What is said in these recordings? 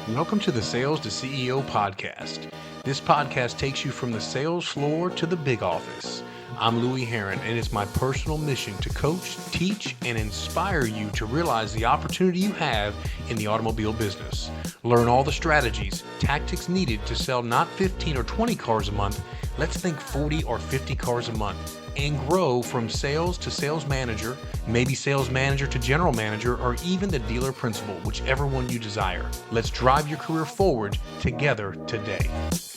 Welcome to the Sales to CEO podcast. This podcast takes you from the sales floor to the big office. I'm Louie, Herron, and it's my personal mission to coach, teach, and inspire you to realize the opportunity you have in the automobile business. Learn all the strategies, tactics needed to sell not 15 or 20 cars a month, let's think 40 or 50 cars a month, and grow from sales to sales manager, maybe sales manager to general manager, or even the dealer principal, whichever one you desire. Let's drive your career forward together today.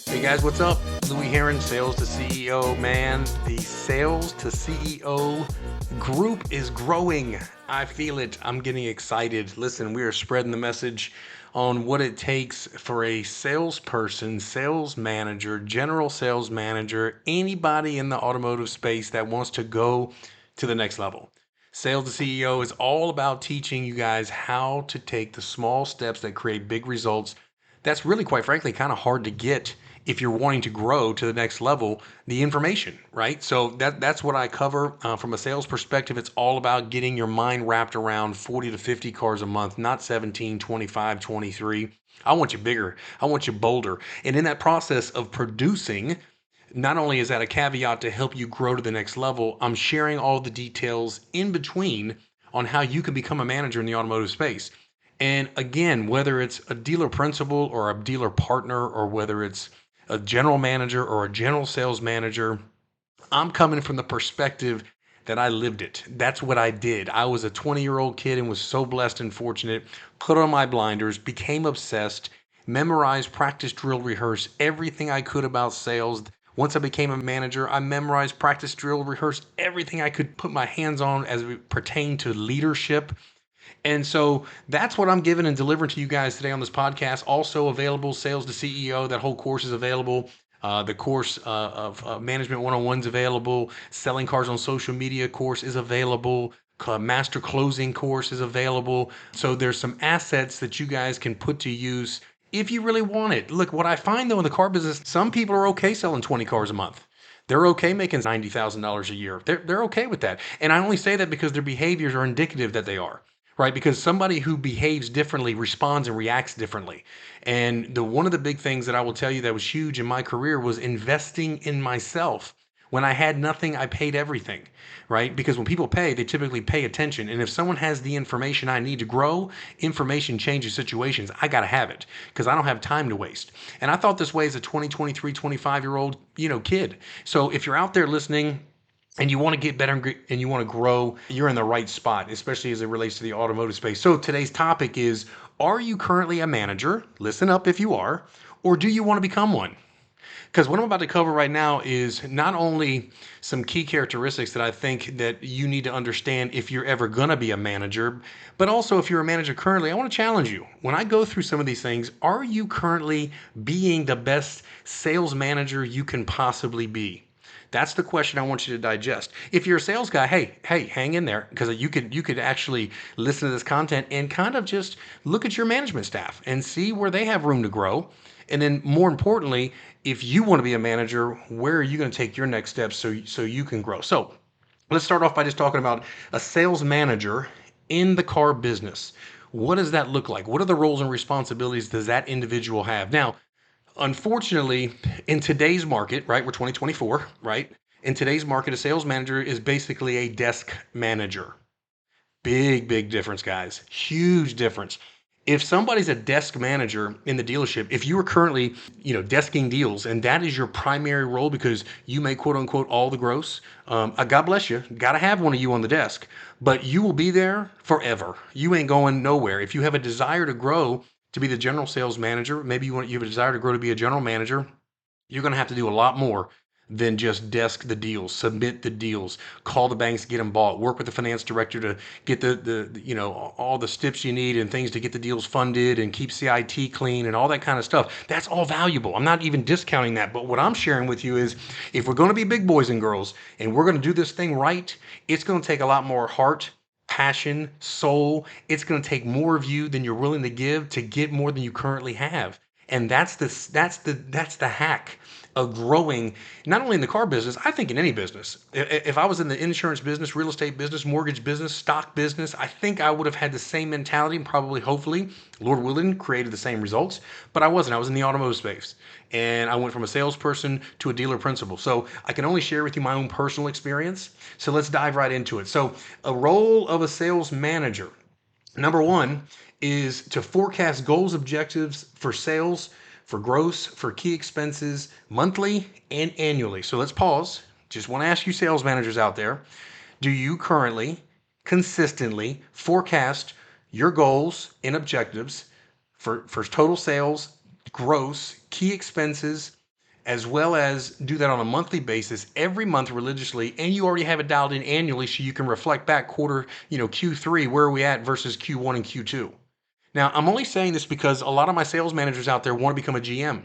Hey guys, what's up? Louie Herron, Sales to CEO. Man, the Sales to CEO group is growing. I feel it. I'm getting excited. Listen, we are spreading the message on what it takes for a salesperson, sales manager, general sales manager, anybody in the automotive space that wants to go to the next level. Sales to CEO is all about teaching you guys how to take the small steps that create big results. That's really, quite frankly, kind of hard to get if you're wanting to grow to the next level, the information, right? So that's what I cover from a sales perspective. It's all about getting your mind wrapped around 40 to 50 cars a month, not 17, 25, 23. I want you bigger. I want you bolder. And in that process of producing, not only is that a caveat to help you grow to the next level, I'm sharing all the details in between on how you can become a manager in the automotive space. And again, whether it's a dealer principal or a dealer partner, or whether it's a general manager or a general sales manager, I'm coming from the perspective that I lived it. That's what I did. I was a 20-year-old kid and was so blessed and fortunate, put on my blinders, became obsessed, memorized, practiced, drill, rehearsed everything I could about sales. Once I became a manager, I memorized, practiced, drill, rehearsed everything I could put my hands on as it pertained to leadership. And so that's what I'm giving and delivering to you guys today on this podcast. Also available, Sales to CEO. That whole course is available. The course of Management 101 is available. Selling Cars on Social Media course is available. Master Closing course is available. So there's some assets that you guys can put to use if you really want it. Look, what I find though in the car business, some people are okay selling 20 cars a month. They're okay making $90,000 a year. They're okay with that. And I only say that because their behaviors are indicative that they are. Right, because somebody who behaves differently responds and reacts differently. And one of the big things that I will tell you that was huge in my career was investing in myself. When I had nothing, I paid everything, right? Because when people pay, they typically pay attention. And if someone has the information I need to grow, information changes situations. I got to have it because I don't have time to waste. And I thought this way as a 20, 23, 25-year-old, kid. So if you're out there listening, and you want to get better and you want to grow, you're in the right spot, especially as it relates to the automotive space. So today's topic is, are you currently a manager? Listen up if you are, or do you want to become one? Because what I'm about to cover right now is not only some key characteristics that I think that you need to understand if you're ever going to be a manager, but also if you're a manager currently, I want to challenge you. When I go through some of these things, are you currently being the best sales manager you can possibly be? That's the question I want you to digest. If you're a sales guy, hey, hang in there, because you could actually listen to this content and kind of just look at your management staff and see where they have room to grow. And then more importantly, if you want to be a manager, where are you going to take your next steps so you can grow? So let's start off by just talking about a sales manager in the car business. What does that look like? What are the roles and responsibilities does that individual have? Now, unfortunately, in today's market, right, we're 2024, right? In today's market, a sales manager is basically a desk manager. Big difference, guys. Huge difference. If somebody's a desk manager in the dealership, if you are currently, desking deals, and that is your primary role because you make quote unquote all the gross, God bless you, got to have one of you on the desk, but you will be there forever. You ain't going nowhere. If you have a desire to grow to be the general sales manager, maybe you have a desire to grow to be a general manager, you're going to have to do a lot more than just desk the deals, submit the deals, call the banks, get them bought, work with the finance director to get all the steps you need and things to get the deals funded and keep CIT clean and all that kind of stuff. That's all valuable. I'm not even discounting that. But what I'm sharing with you is, if we're going to be big boys and girls and we're going to do this thing right, it's going to take a lot more heart, passion, soul. It's going to take more of you than you're willing to give to get more than you currently have. And that's the hack of growing, not only in the car business, I think in any business. If I was in the insurance business, real estate business, mortgage business, stock business, I think I would have had the same mentality and probably, hopefully, Lord willing, created the same results. But I wasn't. I was in the automotive space. And I went from a salesperson to a dealer principal. So I can only share with you my own personal experience. So let's dive right into it. So a role of a sales manager. Number one is to forecast goals, objectives for sales, for gross, for key expenses, monthly and annually. So let's pause. Just want to ask you, sales managers out there, do you currently consistently forecast your goals and objectives for total sales, gross, key expenses, as well as do that on a monthly basis every month religiously, and you already have it dialed in annually so you can reflect back quarter, Q3, where are we at versus Q1 and Q2. Now, I'm only saying this because a lot of my sales managers out there want to become a GM.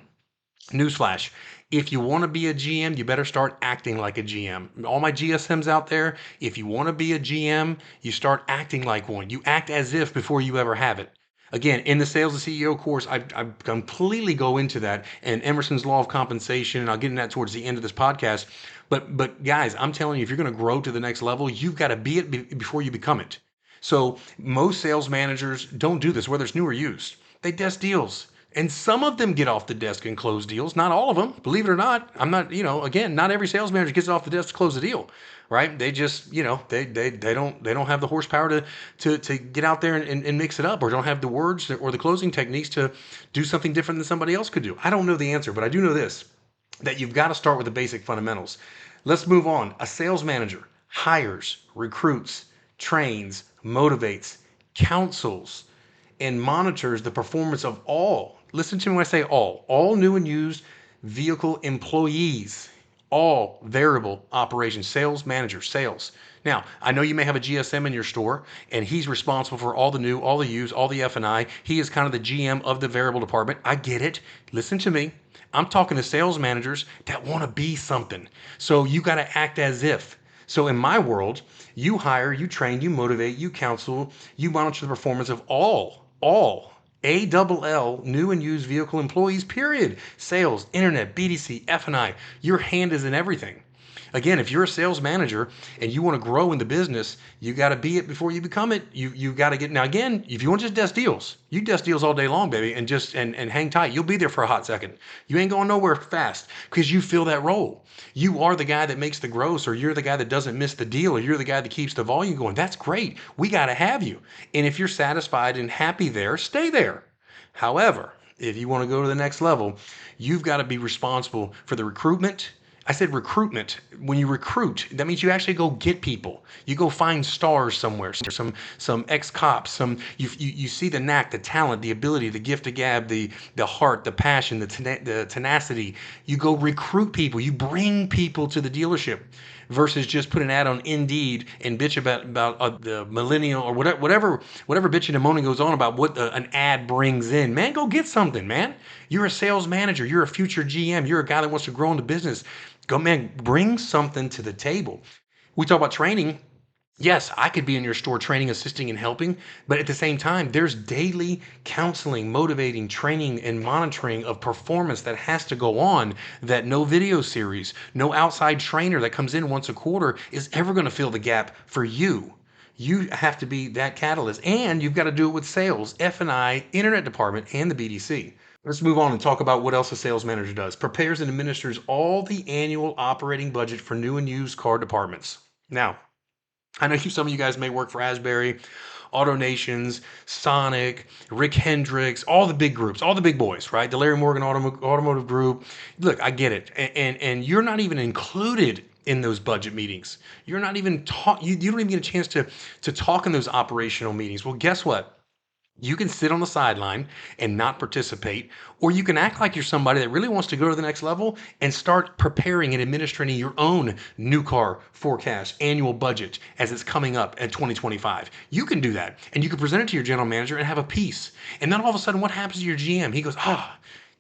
Newsflash. If you want to be a GM, you better start acting like a GM. All my GSMs out there, if you want to be a GM, you start acting like one. You act as if before you ever have it. Again, in the Sales and CEO course, I completely go into that and Emerson's law of compensation, and I'll get into that towards the end of this podcast. But guys, I'm telling you, if you're going to grow to the next level, you've got to be it before you become it. So most sales managers don't do this, whether it's new or used. They desk deals. And some of them get off the desk and close deals. Not all of them, believe it or not. I'm not, again, not every sales manager gets off the desk to close a deal, right? They just, they don't have the horsepower to get out there and mix it up, or don't have the words or the closing techniques to do something different than somebody else could do. I don't know the answer, but I do know this, that you've got to start with the basic fundamentals. Let's move on. A sales manager hires, recruits, trains, motivates, counsels, and monitors the performance of all, listen to me when I say all new and used vehicle employees, all variable operations, sales manager, sales. Now, I know you may have a GSM in your store, and he's responsible for all the new, all the used, all the F&I. He is kind of the GM of the variable department. I get it. Listen to me. I'm talking to sales managers that want to be something. So you got to act as if. So in my world, you hire, you train, you motivate, you counsel, you monitor the performance of all ALL, new and used vehicle employees, period. Sales, internet, BDC, F&I. Your hand is in everything. Again, if you're a sales manager and you want to grow in the business, you got to be it before you become it. You got to get, now again, if you want to just desk deals, you desk deals all day long, baby, and just and hang tight. You'll be there for a hot second. You ain't going nowhere fast because you fill that role. You are the guy that makes the gross, or you're the guy that doesn't miss the deal, or you're the guy that keeps the volume going. That's great. We got to have you. And if you're satisfied and happy there, stay there. However, if you want to go to the next level, you've got to be responsible for the recruitment. I said recruitment. When you recruit, that means you actually go get people. You go find stars somewhere, some ex-cops, you see the knack, the talent, the ability, the gift of gab, the heart, the passion, the tenacity. You go recruit people. You bring people to the dealership versus just put an ad on Indeed and bitch about the millennial or whatever bitching and moaning goes on about what an ad brings in. Man, go get something, man. You're a sales manager. You're a future GM. You're a guy that wants to grow in the business. Go, man, bring something to the table. We talk about training. Yes, I could be in your store training, assisting, and helping, but at the same time, there's daily counseling, motivating, training, and monitoring of performance that has to go on, that no video series, no outside trainer that comes in once a quarter is ever going to fill the gap for you. You have to be that catalyst, and you've got to do it with sales, F&I, internet department, and the BDC. Let's move on and talk about what else a sales manager does. Prepares and administers all the annual operating budget for new and used car departments. Now, I know some of you guys may work for Asbury, AutoNations, Sonic, Rick Hendricks, all the big groups, all the big boys, right? The Larry Morgan Automotive Group. Look, I get it. And you're not even included in those budget meetings. You're not even you don't even get a chance to talk in those operational meetings. Well, guess what? You can sit on the sideline and not participate, or you can act like you're somebody that really wants to go to the next level and start preparing and administrating your own new car forecast, annual budget as it's coming up in 2025. You can do that, and you can present it to your general manager and have a piece. And then all of a sudden, what happens to your GM? He goes,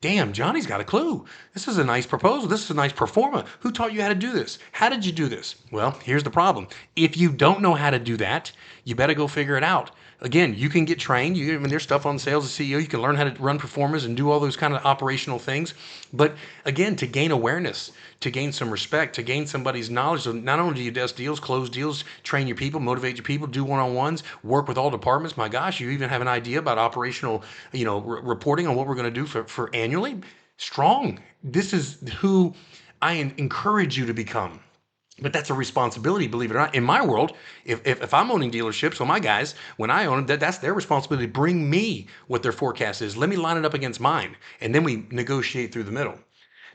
damn, Johnny's got a clue. This is a nice proposal. This is a nice performa. Who taught you how to do this? How did you do this? Well, here's the problem. If you don't know how to do that, you better go figure it out. Again, you can get trained. I mean, there's stuff on sales as CEO. You can learn how to run performers and do all those kind of operational things. But again, to gain awareness, to gain some respect, to gain somebody's knowledge. So not only do you desk deals, close deals, train your people, motivate your people, do one-on-ones, work with all departments. My gosh, you even have an idea about operational, reporting on what we're going to do for annually. Strong. This is who I encourage you to become. But that's a responsibility, believe it or not. In my world, if I'm owning dealerships, so my guys, when I own them, that's their responsibility to bring me what their forecast is. Let me line it up against mine, and then we negotiate through the middle.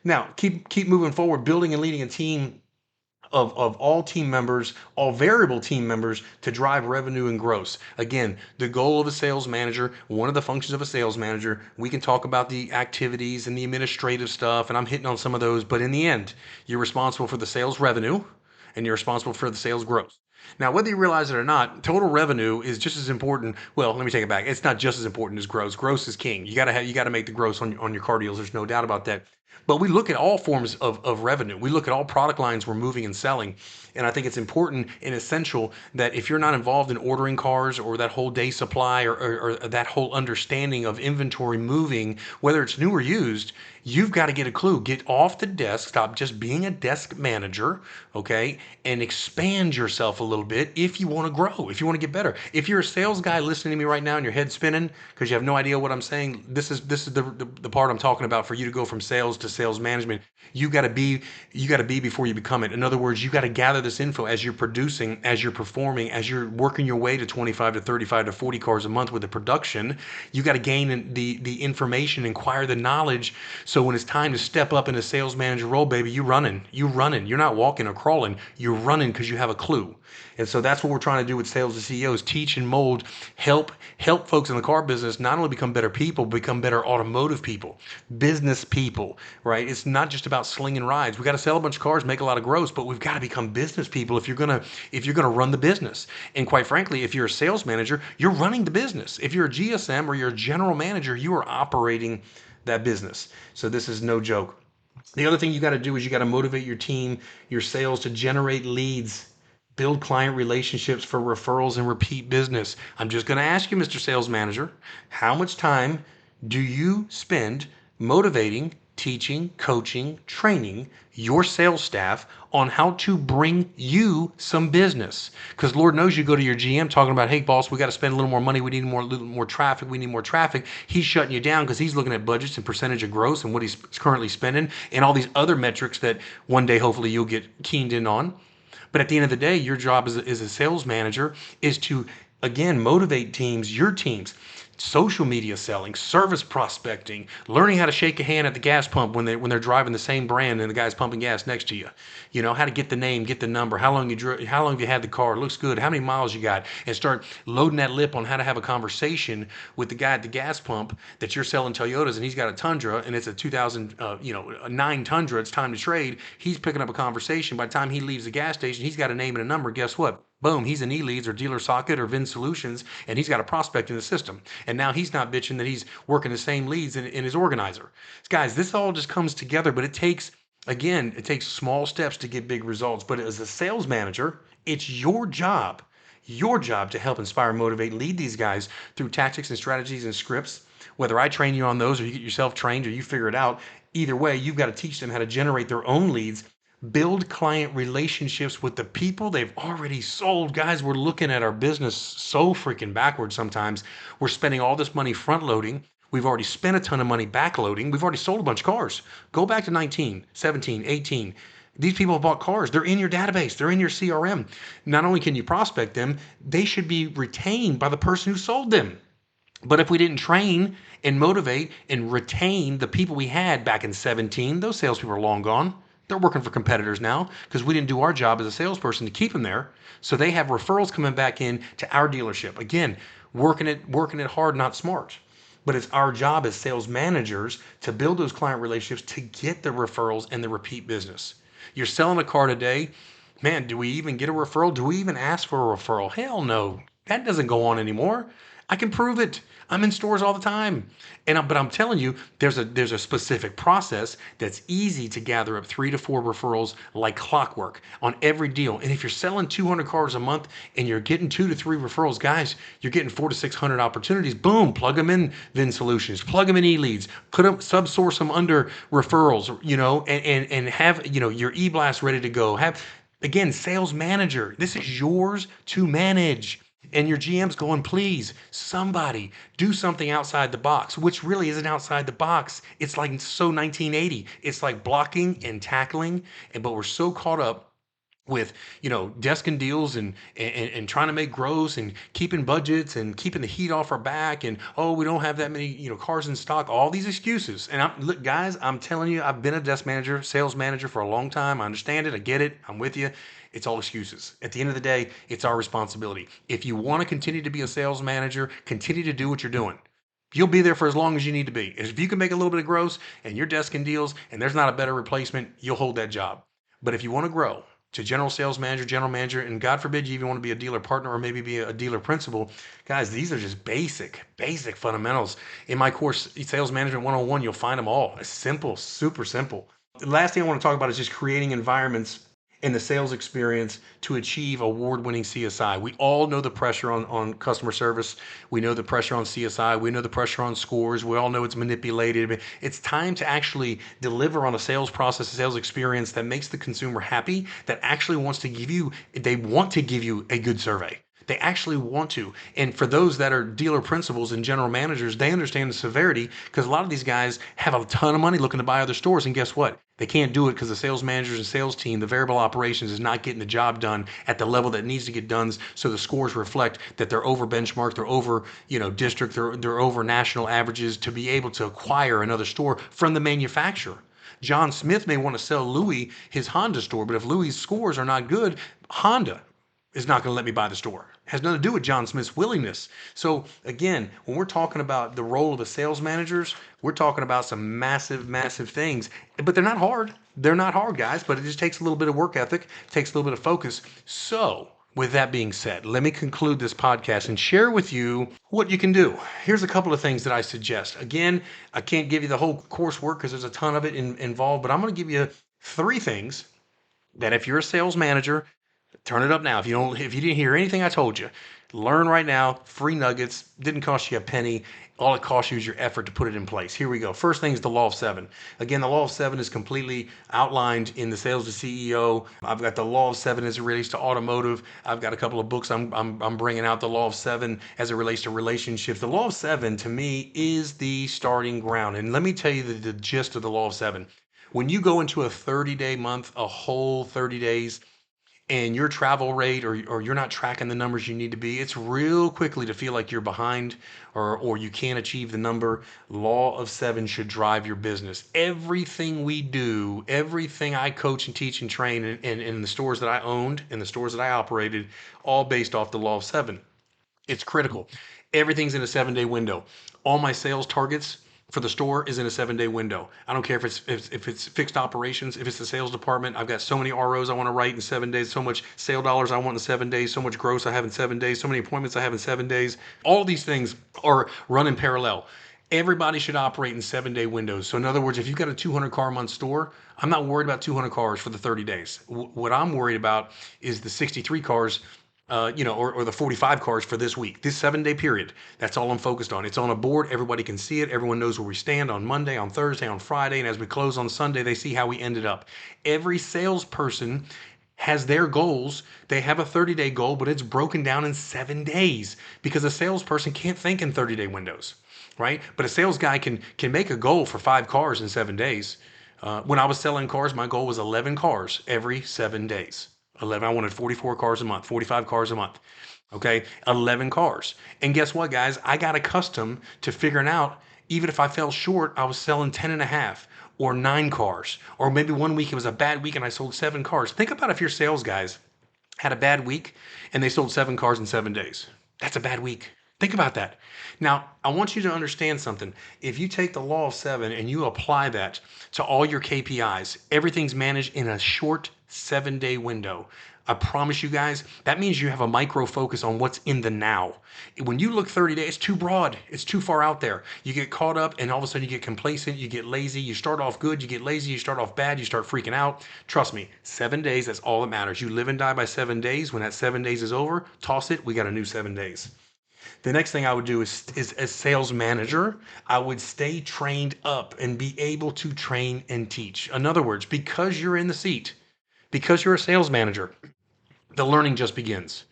Now, keep moving forward, building and leading a team of all team members, all variable team members to drive revenue and growth. Again, the goal of a sales manager, one of the functions of a sales manager, we can talk about the activities and the administrative stuff, and I'm hitting on some of those, but in the end, you're responsible for the sales revenue and you're responsible for the sales growth. Now, whether you realize it or not, total revenue is just as important. Well, let me take it back. It's not just as important as gross. Gross is king. You got to make the gross on your car deals. There's no doubt about that. But we look at all forms of revenue. We look at all product lines we're moving and selling. And I think it's important and essential that if you're not involved in ordering cars or that whole day supply or that whole understanding of inventory moving, whether it's new or used, you've got to get a clue. Get off the desk, stop just being a desk manager, okay, and expand yourself a little bit if you want to grow, if you want to get better. If you're a sales guy listening to me right now and your head's spinning because you have no idea what I'm saying, this is the part I'm talking about for you to go from sales to sales management. You got to be before you become it. In other words, you got to gather this info as you're producing, as you're performing, as you're working your way to 25 to 35 to 40 cars a month with the production. You got to gain the information, acquire the knowledge. So when it's time to step up in a sales manager role, baby, you're running. You're not walking or crawling. You're running because you have a clue. And so that's what we're trying to do with sales and CEOs: teach and mold, help folks in the car business not only become better people, become better automotive people, business people, right? It's not just about slinging rides. We got to sell a bunch of cars, make a lot of gross, but we've got to become business people if you're gonna run the business. And quite frankly, if you're a sales manager, you're running the business. If you're a GSM or you're a general manager, you are operating that business. So this is no joke. The other thing you got to do is you got to motivate your team, your sales, to generate leads, build client relationships for referrals and repeat business. I'm just going to ask you, Mr. Sales Manager, how much time do you spend motivating, teaching, coaching, training your sales staff on how to bring you some business? Because Lord knows you go to your GM talking about, hey, boss, we got to spend a little more money. We need little more traffic. We need more traffic. He's shutting you down because he's looking at budgets and percentage of gross and what he's currently spending and all these other metrics that one day hopefully you'll get keened in on. But at the end of the day, your job as a sales manager is to, again, motivate teams, your teams, social media selling, service prospecting, learning how to shake a hand at the gas pump when they're driving the same brand and the guy's pumping gas next to you. You know, how to get the name, get the number, how long have you had the car, it looks good, how many miles you got, and start loading that lip on how to have a conversation with the guy at the gas pump that you're selling Toyotas and he's got a Tundra and it's a 2009 Tundra, it's time to trade. He's picking up a conversation. By the time he leaves the gas station, he's got a name and a number. Guess what? Boom, he's in eLeads or Dealer Socket or Vin Solutions, and he's got a prospect in the system. And now he's not bitching that he's working the same leads in his organizer. Guys, this all just comes together, but it takes small steps to get big results. But as a sales manager, it's your job to help inspire, motivate, lead these guys through tactics and strategies and scripts. Whether I train you on those or you get yourself trained or you figure it out, either way, you've got to teach them how to generate their own leads. Build client relationships with the people they've already sold. Guys, we're looking at our business so freaking backwards sometimes. We're spending all this money front loading. We've already spent a ton of money back loading. We've already sold a bunch of cars. Go back to 19, 17, 18. These people have bought cars. They're in your database. They're in your CRM. Not only can you prospect them, they should be retained by the person who sold them. But if we didn't train and motivate and retain the people we had back in 17, those salespeople are long gone. They're working for competitors now because we didn't do our job as a salesperson to keep them there. So they have referrals coming back in to our dealership. Again, working it hard, not smart. But it's our job as sales managers to build those client relationships to get the referrals and the repeat business. You're selling a car today. Man, do we even get a referral? Do we even ask for a referral? Hell no. That doesn't go on anymore. I can prove it. I'm in stores all the time. But I'm telling you, there's a specific process that's easy to gather up 3 to 4 referrals like clockwork on every deal. And if you're selling 200 cars a month and you're getting 2 to 3 referrals, guys, you're getting 400 to 600 opportunities. Boom, plug them in Vin Solutions, plug them in eLeads, put them, subsource them under referrals, and have, your e-blast ready to go. Have, again, sales manager. This is yours to manage. And your GM's going, please, somebody do something outside the box, which really isn't outside the box. It's like so 1980. It's like blocking and tackling. But we're so caught up with, desking deals and trying to make gross and keeping budgets and keeping the heat off our back. And, oh, we don't have that many, cars in stock, all these excuses. And look, guys, I'm telling you, I've been a desk manager, sales manager for a long time. I understand it. I get it. I'm with you. It's all excuses. At the end of the day, it's our responsibility. If you want to continue to be a sales manager, continue to do what you're doing. You'll be there for as long as you need to be. If you can make a little bit of gross and you're desking deals and there's not a better replacement, you'll hold that job. But if you want to grow to general sales manager, and God forbid you even want to be a dealer partner or maybe be a dealer principal, guys, these are just basic fundamentals. In my course, Sales Management 101, you'll find them all. It's simple, super simple. The last thing I want to talk about is just creating environments in the sales experience to achieve award-winning CSI. We all know the pressure on customer service. We know the pressure on CSI. We know the pressure on scores. We all know it's manipulated. It's time to actually deliver on a sales process, a sales experience that makes the consumer happy, that actually wants to give you, they want to give you a good survey. They actually want to. And for those that are dealer principals and general managers, they understand the severity because a lot of these guys have a ton of money looking to buy other stores. And guess what? They can't do it because the sales managers and sales team, the variable operations, is not getting the job done at the level that needs to get done. So the scores reflect that they're over benchmark, they're over, district, they're over national averages to be able to acquire another store from the manufacturer. John Smith may want to sell Louie his Honda store, but if Louie's scores are not good, Honda is not going to let me buy the store. It has nothing to do with John Smith's willingness. So again, when we're talking about the role of the sales managers, we're talking about some massive things, but they're not hard. They're not hard, guys, but it just takes a little bit of work ethic, takes a little bit of focus. So with that being said, let me conclude this podcast and share with you what you can do. Here's a couple of things that I suggest. Again, I can't give you the whole coursework because there's a ton of it involved, but I'm going to give you 3 things that if you're a sales manager, turn it up now. If you didn't hear anything I told you, learn right now. Free nuggets. Didn't cost you a penny. All it costs you is your effort to put it in place. Here we go. First thing is the law of 7. Again, the law of 7 is completely outlined in the Sales to CEO. I've got the law of 7 as it relates to automotive. I've got a couple of books I'm bringing out. The law of 7 as it relates to relationships. The law of 7 to me is the starting ground. And let me tell you the gist of the law of 7. When you go into a 30-day month, a whole 30 days, and your travel rate or you're not tracking the numbers you need to be, it's real quickly to feel like you're behind or you can't achieve the number. Law of 7 should drive your business. Everything we do, everything I coach and teach and train in the stores that I owned, in the stores that I operated, all based off the law of 7. It's critical. Everything's in a 7-day window. All my sales targets for the store is in a 7-day window. I don't care if it's fixed operations, if it's the sales department. I've got so many ROs I want to write in 7 days, so much sale dollars I want in 7 days, so much gross I have in 7 days, so many appointments I have in 7 days. All these things are run in parallel. Everybody should operate in 7-day windows. So in other words, if you've got a 200 car a month store, I'm not worried about 200 cars for the 30 days. What I'm worried about is the 63 cars or the 45 cars for this week, this 7-day period. That's all I'm focused on. It's on a board. Everybody can see it. Everyone knows where we stand on Monday, on Thursday, on Friday. And as we close on Sunday, they see how we ended up. Every salesperson has their goals. They have a 30-day goal, but it's broken down in 7 days because a salesperson can't think in 30-day windows, right? But a sales guy can make a goal for 5 cars in 7 days. When I was selling cars, my goal was 11 cars every 7 days. 11. I wanted 44 cars a month, 45 cars a month. Okay, 11 cars. And guess what, guys? I got accustomed to figuring out, even if I fell short, I was selling 10 and a half or 9 cars. Or maybe one week it was a bad week and I sold 7 cars. Think about if your sales guys had a bad week and they sold 7 cars in 7 days. That's a bad week. Think about that. Now, I want you to understand something. If you take the law of 7 and you apply that to all your KPIs, everything's managed in a short 7-day window. I promise you guys, that means you have a micro focus on what's in the now. When you look 30 days, it's too broad. It's too far out there. You get caught up and all of a sudden you get complacent, you get lazy, you start off good, you get lazy, you start off bad, you start freaking out. Trust me, 7 days, that's all that matters. You live and die by 7 days. When that 7 days is over, toss it, we got a new 7 days. The next thing I would do is as sales manager, I would stay trained up and be able to train and teach. In other words, because you're in the seat, because you're a sales manager, the learning just begins.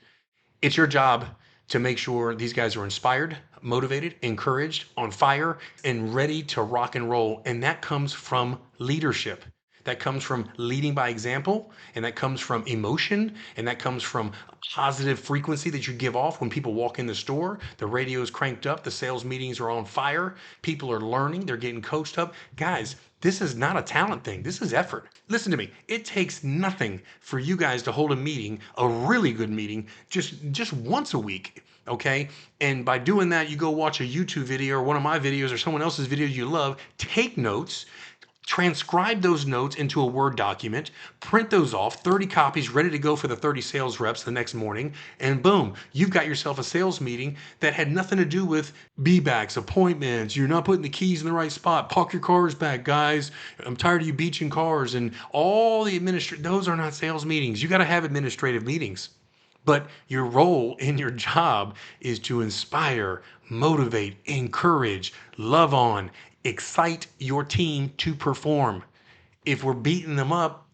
It's your job to make sure these guys are inspired, motivated, encouraged, on fire, and ready to rock and roll. And that comes from leadership. That comes from leading by example, and that comes from emotion, and that comes from positive frequency that you give off when people walk in the store. The radio is cranked up, the sales meetings are on fire, people are learning, they're getting coached up. Guys, this is not a talent thing. This is effort. Listen to me. It takes nothing for you guys to hold a meeting, a really good meeting, just once a week. Okay. And by doing that, you go watch a YouTube video or one of my videos or someone else's video you love, take notes, transcribe those notes into a Word document, print those off, 30 copies ready to go for the 30 sales reps the next morning, and boom, you've got yourself a sales meeting that had nothing to do with be-backs, appointments, you're not putting the keys in the right spot, park your cars back, guys, I'm tired of you beaching cars, and all the those are not sales meetings. You got to have administrative meetings. But your role in your job is to inspire, motivate, encourage, love on, excite your team to perform. If we're beating them up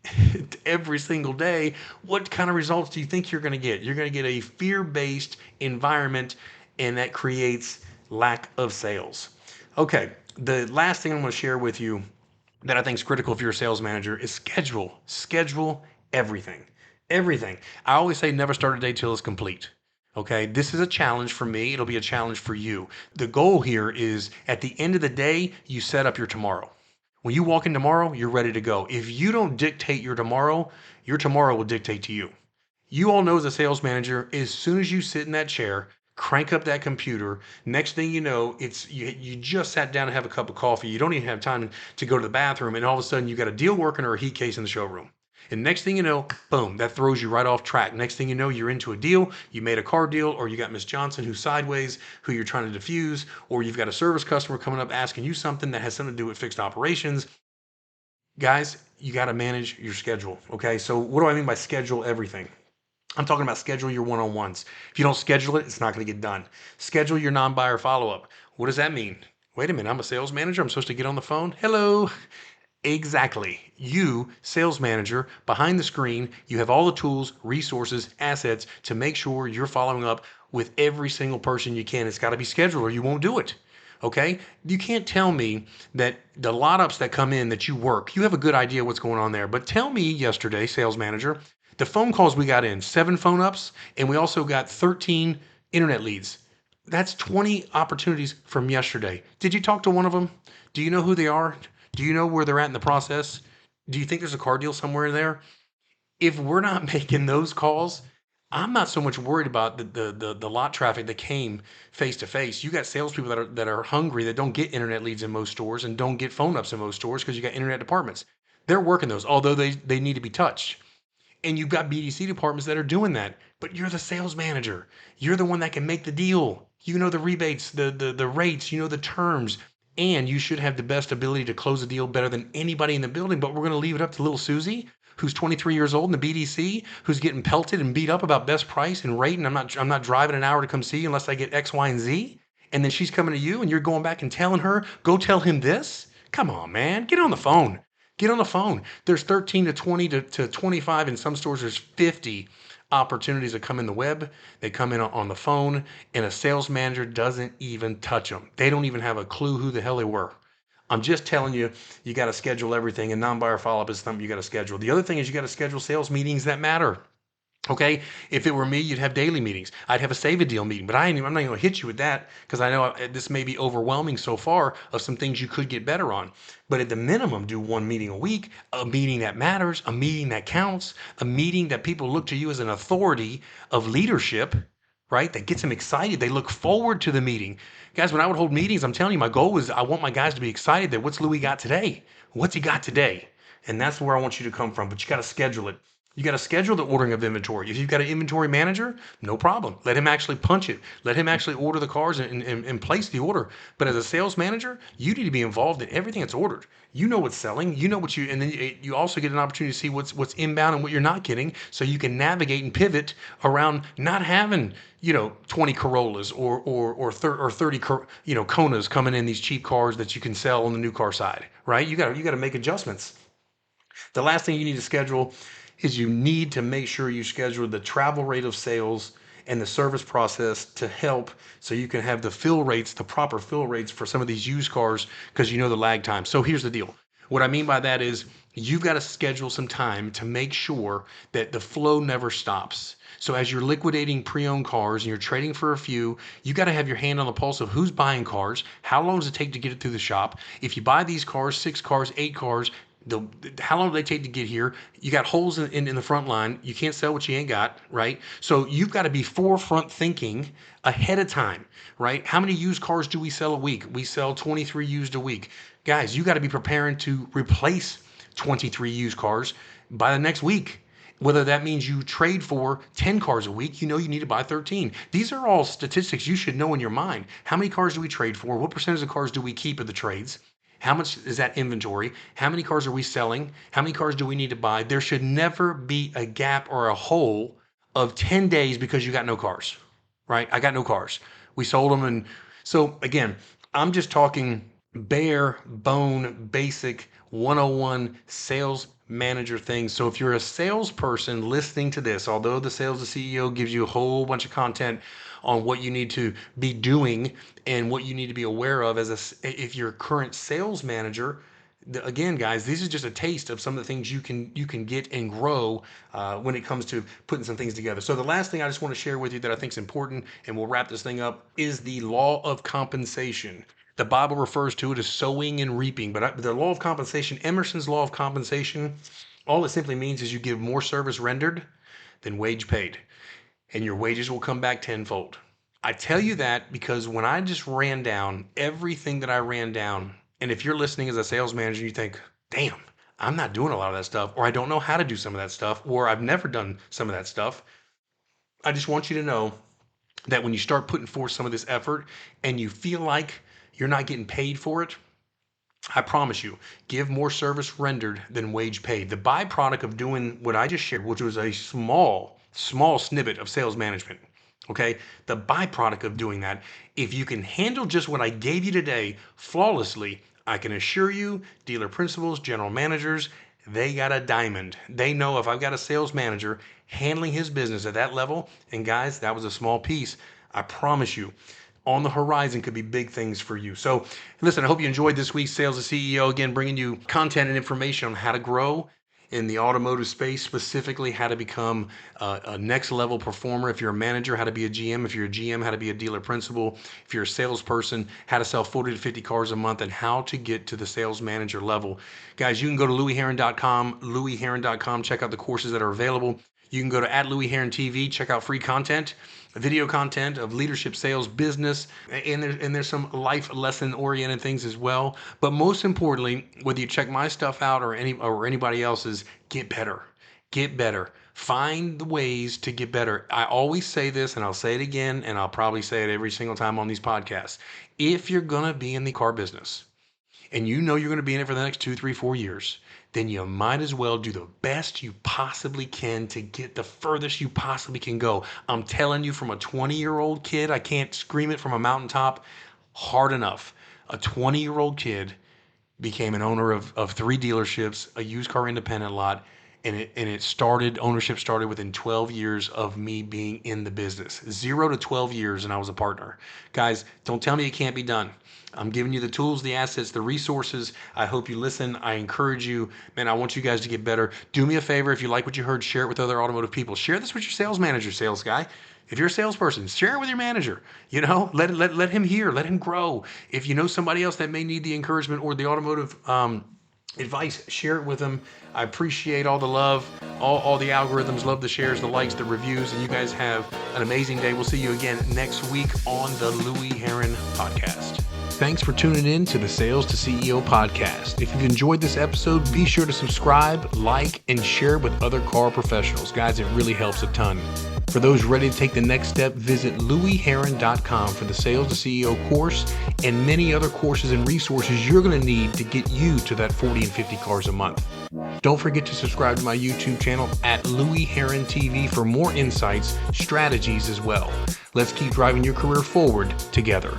every single day, what kind of results do you think you're going to get? You're going to get a fear-based environment, and that creates lack of sales. Okay, the last thing I'm going to share with you that I think is critical if you're a sales manager is schedule. Schedule everything. Everything. I always say never start a day till it's complete. Okay, this is a challenge for me. It'll be a challenge for you. The goal here is at the end of the day, you set up your tomorrow. When you walk in tomorrow, you're ready to go. If you don't dictate your tomorrow will dictate to you. You all know as a sales manager, as soon as you sit in that chair, crank up that computer, next thing you know, it's you just sat down and have a cup of coffee. You don't even have time to go to the bathroom, and all of a sudden you got a deal working or a heat case in the showroom. And next thing you know, boom, that throws you right off track. Next thing you know, you're into a deal, you made a car deal, or you got Miss Johnson who's sideways, who you're trying to diffuse, or you've got a service customer coming up asking you something that has something to do with fixed operations. Guys, you got to manage your schedule, okay? So what do I mean by schedule everything? I'm talking about schedule your one-on-ones. If you don't schedule it, it's not going to get done. Schedule your non-buyer follow-up. What does that mean? Wait a minute, I'm a sales manager. I'm supposed to get on the phone? Hello. Exactly. You, sales manager, behind the screen, you have all the tools, resources, assets to make sure you're following up with every single person you can. It's got to be scheduled or you won't do it. Okay? You can't tell me that the lot ups that come in that you work, you have a good idea what's going on there. But tell me yesterday, sales manager, the phone calls we got in, 7 phone ups, and we also got 13 internet leads. That's 20 opportunities from yesterday. Did you talk to one of them? Do you know who they are? Do you know where they're at in the process? Do you think there's a car deal somewhere in there? If we're not making those calls, I'm not so much worried about the lot traffic that came face to face. You got salespeople that are hungry, that don't get internet leads in most stores and don't get phone ups in most stores because you got internet departments. They're working those, although they need to be touched. And you've got BDC departments that are doing that. But you're the sales manager. You're the one that can make the deal. You know the rebates, the rates, you know the terms. And you should have the best ability to close a deal better than anybody in the building. But we're going to leave it up to little Susie, who's 23 years old in the BDC, who's getting pelted and beat up about best price and rate. And I'm not driving an hour to come see you unless I get X, Y, and Z. And then she's coming to you and you're going back and telling her, go tell him this. Come on, man. Get on the phone. Get on the phone. There's 13 to 20 to 25. In some stores, there's 50 opportunities that come in the web. They come in on the phone, and a sales manager doesn't even touch them. They don't even have a clue who the hell they were. I'm just telling you, you got to schedule everything, and non-buyer follow-up is something you got to schedule. The other thing is you got to schedule sales meetings that matter. Okay, if it were me, you'd have daily meetings. I'd have a save a deal meeting, but I'm not going to hit you with that because I know this may be overwhelming so far of some things you could get better on. But at the minimum, do one meeting a week, a meeting that matters, a meeting that counts, a meeting that people look to you as an authority of leadership, right? That gets them excited. They look forward to the meeting. Guys, when I would hold meetings, I'm telling you, my goal was I want my guys to be excited that what's Louie got today? What's he got today? And that's where I want you to come from, but you got to schedule it. You got to schedule the ordering of inventory. If you've got an inventory manager, no problem. Let him actually punch it. Let him actually order the cars and place the order. But as a sales manager, you need to be involved in everything that's ordered. You know what's selling. You know what you, and then you also get an opportunity to see what's inbound and what you're not getting, so you can navigate and pivot around not having 20 Corollas or 30 Konas coming in, these cheap cars that you can sell on the new car side, right? You got to make adjustments. The last thing you need to schedule is you need to make sure you schedule the travel rate of sales and the service process to help, so you can have the fill rates, the proper fill rates for some of these used cars, because you know the lag time. So here's the deal. What I mean by that is you've got to schedule some time to make sure that the flow never stops. So as you're liquidating pre-owned cars and you're trading for a few, you got to have your hand on the pulse of who's buying cars, how long does it take to get it through the shop. If you buy these cars, 6 cars, 8 cars, how long do they take to get here? You got holes in the front line. You can't sell what you ain't got, right? So you've got to be forefront thinking ahead of time, right? How many used cars do we sell a week? We sell 23 used a week. Guys, you got to be preparing to replace 23 used cars by the next week. Whether that means you trade for 10 cars a week, you need to buy 13. These are all statistics you should know in your mind. How many cars do we trade for? What percentage of cars do we keep of the trades? How much is that inventory? How many cars are we selling? How many cars do we need to buy? There should never be a gap or a hole of 10 days because you got no cars, right? I got no cars. We sold them. And so again, I'm just talking bare bone, basic 101 sales manager things. So if you're a salesperson listening to this, although the Sales the CEO gives you a whole bunch of content on what you need to be doing and what you need to be aware of if you're a current sales manager, again, guys, this is just a taste of some of the things you can get and grow when it comes to putting some things together. So the last thing I just want to share with you that I think is important, and we'll wrap this thing up, is the law of compensation. The Bible refers to it as sowing and reaping, but the law of compensation, Emerson's law of compensation, all it simply means is you give more service rendered than wage paid, and your wages will come back tenfold. I tell you that because when I just ran down everything that I ran down, and if you're listening as a sales manager, you think, damn, I'm not doing a lot of that stuff, or I don't know how to do some of that stuff, or I've never done some of that stuff. I just want you to know that when you start putting forth some of this effort and you feel like you're not getting paid for it, I promise you, give more service rendered than wage paid. The byproduct of doing what I just shared, which was a small snippet of sales management, okay? The byproduct of doing that, if you can handle just what I gave you today flawlessly, I can assure you, dealer principals, general managers, they got a diamond. They know if I've got a sales manager handling his business at that level, and guys, that was a small piece, I promise you, on the horizon could be big things for you. So listen, I hope you enjoyed this week's Sales the CEO, again, bringing you content and information on how to grow in the automotive space, specifically how to become a next level performer. If you're a manager, how to be a GM. If you're a GM, how to be a dealer principal. If you're a salesperson, how to sell 40 to 50 cars a month, and how to get to the sales manager level. Guys, you can go to louieherron.com, louieherron.com, check out the courses that are available. You can go to @LouieHerron check out free content, video content of leadership, sales, business, and there's some life lesson oriented things as well. But most importantly, whether you check my stuff out or anybody else's, get better. Get better. Find the ways to get better. I always say this, and I'll say it again, and I'll probably say it every single time on these podcasts. If you're gonna be in the car business, and you know you're going to be in it for the next 2, 3, 4 years, then you might as well do the best you possibly can to get the furthest you possibly can go. I'm telling you, from a 20-year-old kid, I can't scream it from a mountaintop hard enough. A 20-year-old kid became an owner of 3 dealerships, a used car independent lot, and ownership started within 12 years of me being in the business. 0 to 12 years, and I was a partner. Guys, don't tell me it can't be done. I'm giving you the tools, the assets, the resources. I hope you listen. I encourage you. Man, I want you guys to get better. Do me a favor. If you like what you heard, share it with other automotive people. Share this with your sales manager, sales guy. If you're a salesperson, share it with your manager. Let him hear, let him grow. If you know somebody else that may need the encouragement or the automotive advice, share it with them. I appreciate all the love. All the algorithms love the shares, the likes, the reviews, and you guys have an amazing day. We'll see you again next week on the Louie Herron podcast. Thanks for tuning in to the Sales to CEO podcast. If you've enjoyed this episode, be sure to subscribe, like, and share with other car professionals. Guys, it really helps a ton. For those ready to take the next step, visit louieherron.com for the Sales to CEO course and many other courses and resources you're going to need to get you to that 40 and 50 cars a month. Don't forget to subscribe to my YouTube channel at Louie Herron TV for more insights, strategies as well. Let's keep driving your career forward together.